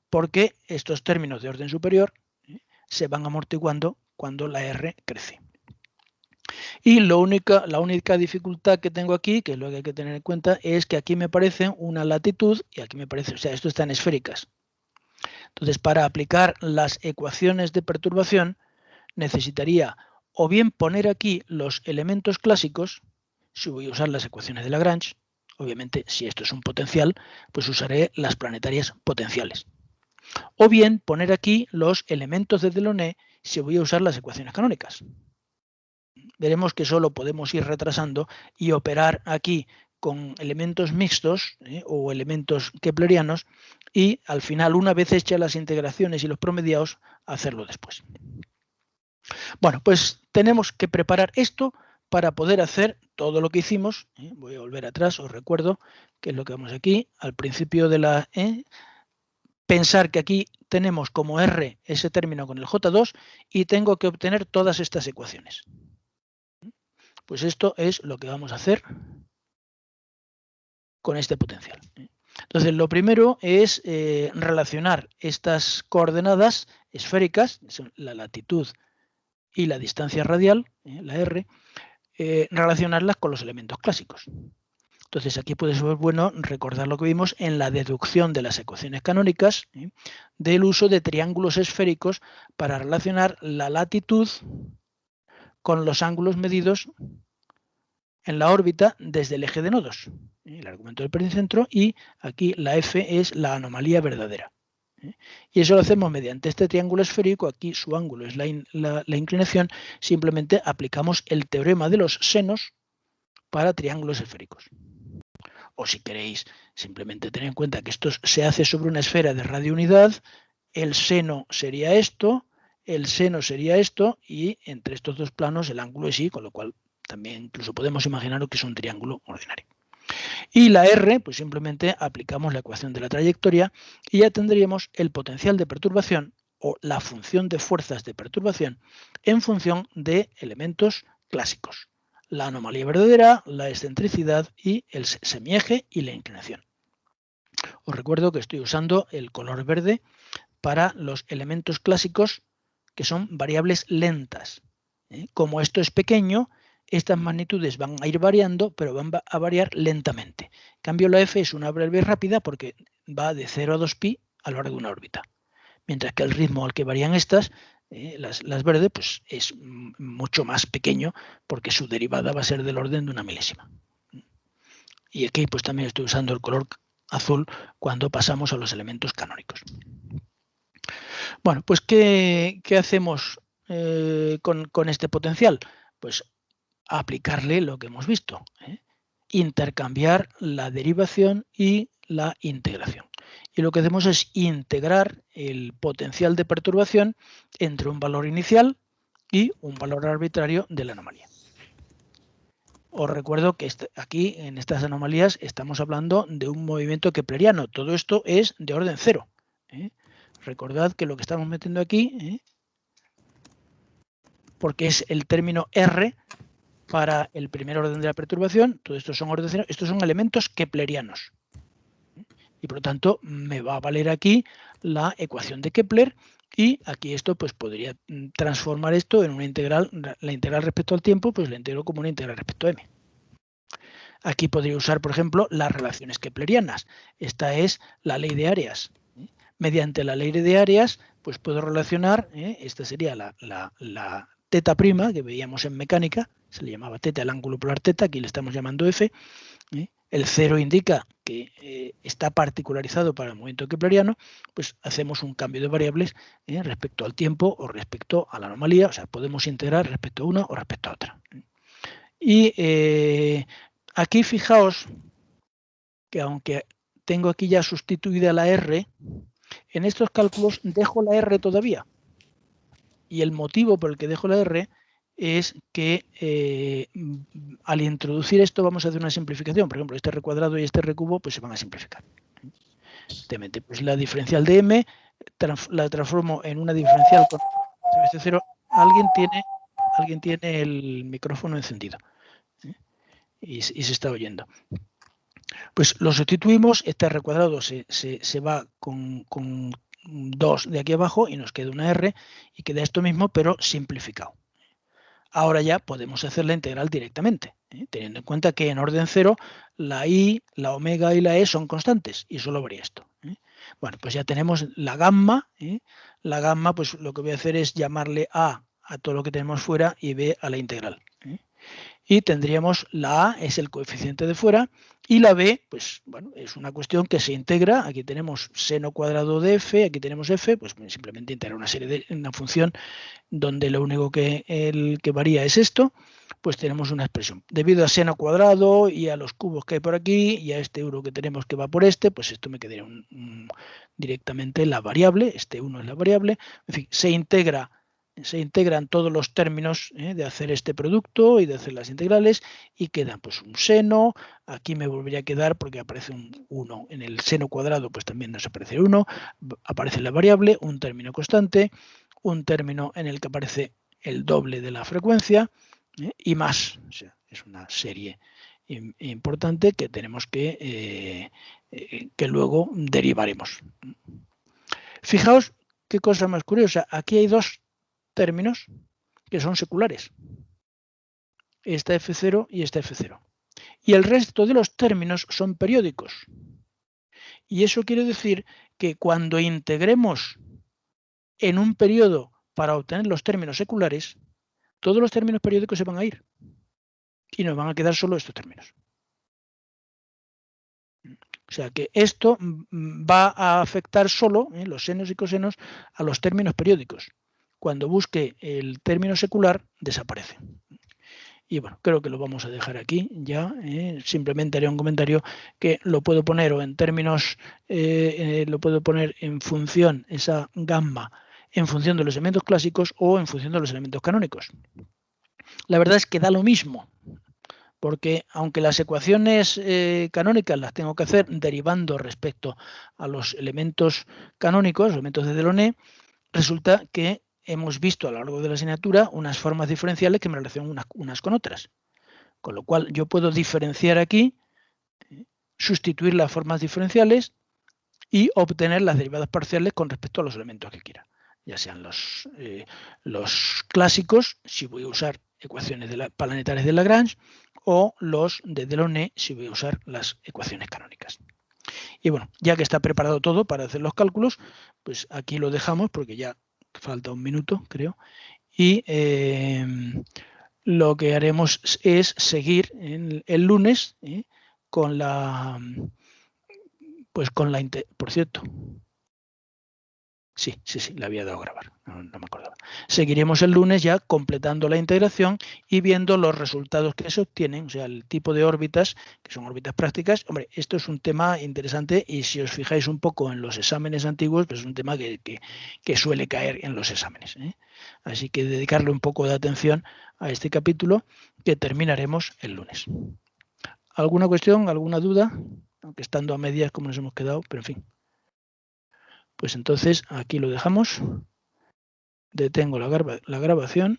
porque estos términos de orden superior se van amortiguando cuando la R crece. Y la única dificultad que tengo aquí, que es lo que hay que tener en cuenta, es que aquí me parece una latitud y aquí me parece, o sea, esto está en esféricas. Entonces, para aplicar las ecuaciones de perturbación, necesitaría o bien poner aquí los elementos clásicos, si voy a usar las ecuaciones de Lagrange, obviamente si esto es un potencial, pues usaré las planetarias potenciales. O bien poner aquí los elementos de Delaunay si voy a usar las ecuaciones canónicas. Veremos que solo podemos ir retrasando y operar aquí con elementos mixtos o elementos keplerianos y al final, una vez hechas las integraciones y los promediados, hacerlo después. Bueno, pues tenemos que preparar esto para poder hacer todo lo que hicimos. Voy a volver atrás, os recuerdo que es lo que vamos aquí, al principio de la... pensar que aquí tenemos como R ese término con el J2 y tengo que obtener todas estas ecuaciones. Pues esto es lo que vamos a hacer con este potencial. Entonces, lo primero es relacionar estas coordenadas esféricas, son la latitud y la distancia radial, la R, relacionarlas con los elementos clásicos. Entonces, aquí puede ser bueno recordar lo que vimos en la deducción de las ecuaciones canónicas, del uso de triángulos esféricos para relacionar la latitud con los ángulos medidos en la órbita desde el eje de nodos, el argumento del pericentro, y aquí la F es la anomalía verdadera. Y eso lo hacemos mediante este triángulo esférico, aquí su ángulo es la inclinación, simplemente aplicamos el teorema de los senos para triángulos esféricos. O si queréis simplemente tener en cuenta que esto se hace sobre una esfera de radiounidad, el seno sería esto, el seno sería esto, y entre estos dos planos el ángulo es y, con lo cual también incluso podemos imaginar que es un triángulo ordinario. Y la R, pues simplemente aplicamos la ecuación de la trayectoria y ya tendríamos el potencial de perturbación o la función de fuerzas de perturbación en función de elementos clásicos. La anomalía verdadera, la excentricidad y el semieje y la inclinación. Os recuerdo que estoy usando el color verde para los elementos clásicos que son variables lentas. Como esto es pequeño, estas magnitudes van a ir variando, pero van a variar lentamente. En cambio, la F es una variable rápida porque va de 0 a 2pi a lo largo de una órbita. Mientras que el ritmo al que varían estas, las verdes, pues es mucho más pequeño porque su derivada va a ser del orden de una milésima. Y aquí pues también estoy usando el color azul cuando pasamos a los elementos canónicos. Bueno, pues ¿qué hacemos con este potencial? Pues aplicarle lo que hemos visto, ¿eh? Intercambiar la derivación y la integración. Y lo que hacemos es integrar el potencial de perturbación entre un valor inicial y un valor arbitrario de la anomalía. Os recuerdo que aquí, en estas anomalías, estamos hablando de un movimiento kepleriano. Todo esto es de orden cero, ¿eh? Recordad que lo que estamos metiendo aquí, porque es el término R para el primer orden de la perturbación, todo esto son orden cero, estos son elementos keplerianos. Y por lo tanto, me va a valer aquí la ecuación de Kepler, y aquí esto pues podría transformar esto en una integral, la integral respecto al tiempo, pues la integro como una integral respecto a m. Aquí podría usar, por ejemplo, las relaciones keplerianas. Esta es la ley de áreas. Mediante la ley de áreas, pues puedo relacionar, esta sería la teta prima que veíamos en mecánica, se le llamaba teta, el ángulo polar teta, aquí le estamos llamando F. El cero indica que está particularizado para el movimiento kepleriano, pues hacemos un cambio de variables respecto al tiempo o respecto a la anomalía, o sea, podemos integrar respecto a una o respecto a otra. Y aquí fijaos que aunque tengo aquí ya sustituida la R, en estos cálculos dejo la R todavía. Y el motivo por el que dejo la R es que al introducir esto vamos a hacer una simplificación. Por ejemplo, este R cuadrado y este R cubo pues se van a simplificar. Pues la diferencial de M la transformo en una diferencial con cero. Alguien tiene el micrófono encendido y se está oyendo. Pues lo sustituimos, este R cuadrado se va con 2 de aquí abajo y nos queda una R y queda esto mismo pero simplificado. Ahora ya podemos hacer la integral directamente, teniendo en cuenta que en orden cero la I, la omega y la E son constantes y solo varía esto. Bueno, pues ya tenemos la gamma. La gamma, pues lo que voy a hacer es llamarle A todo lo que tenemos fuera y B a la integral. Y tendríamos la A, es el coeficiente de fuera, y la B, pues bueno, es una cuestión que se integra. Aquí tenemos seno cuadrado de F, aquí tenemos F, pues simplemente integra una función donde lo único que varía es esto, pues tenemos una expresión. Debido a seno cuadrado y a los cubos que hay por aquí y a este 1 que tenemos que va por este, pues esto me quedaría directamente la variable, este 1 es la variable, en fin, se integran todos los términos de hacer este producto y de hacer las integrales y quedan pues un seno. Aquí me volvería a quedar porque aparece un 1 en el seno cuadrado, pues también nos aparece 1, aparece la variable, un término constante, un término en el que aparece el doble de la frecuencia y más. O sea, es una serie importante que tenemos que luego derivaremos. Fijaos qué cosa más curiosa. Aquí hay dos términos que son seculares. Esta F0 y esta F0. Y el resto de los términos son periódicos. Y eso quiere decir que cuando integremos en un periodo para obtener los términos seculares, todos los términos periódicos se van a ir y nos van a quedar solo estos términos. O sea que esto va a afectar solo, los senos y cosenos, a los términos periódicos. Cuando busque el término secular, desaparece. Y bueno, creo que lo vamos a dejar aquí ya. Simplemente haré un comentario que lo puedo poner o en términos, lo puedo poner en función, esa gamma, en función de los elementos clásicos o en función de los elementos canónicos. La verdad es que da lo mismo, porque aunque las ecuaciones canónicas las tengo que hacer derivando respecto a los elementos canónicos, los elementos de Delaunay, resulta que hemos visto a lo largo de la asignatura unas formas diferenciales que me relacionan unas con otras. Con lo cual yo puedo diferenciar aquí, sustituir las formas diferenciales y obtener las derivadas parciales con respecto a los elementos que quiera. Ya sean los clásicos, si voy a usar ecuaciones planetarias de Lagrange, o los de Delaunay, si voy a usar las ecuaciones canónicas. Y bueno, ya que está preparado todo para hacer los cálculos, pues aquí lo dejamos porque ya falta un minuto, creo. Y lo que haremos es seguir el lunes con la... Por cierto, Sí, le había dado a grabar, no me acordaba. Seguiremos el lunes ya completando la integración y viendo los resultados que se obtienen, o sea, el tipo de órbitas, que son órbitas prácticas. Hombre, esto es un tema interesante y si os fijáis un poco en los exámenes antiguos, pues es un tema que suele caer en los exámenes, ¿eh? Así que dedicarle un poco de atención a este capítulo que terminaremos el lunes. ¿Alguna cuestión, alguna duda? Aunque estando a medias como nos hemos quedado, pero en fin. Pues entonces aquí lo dejamos. Detengo la grabación.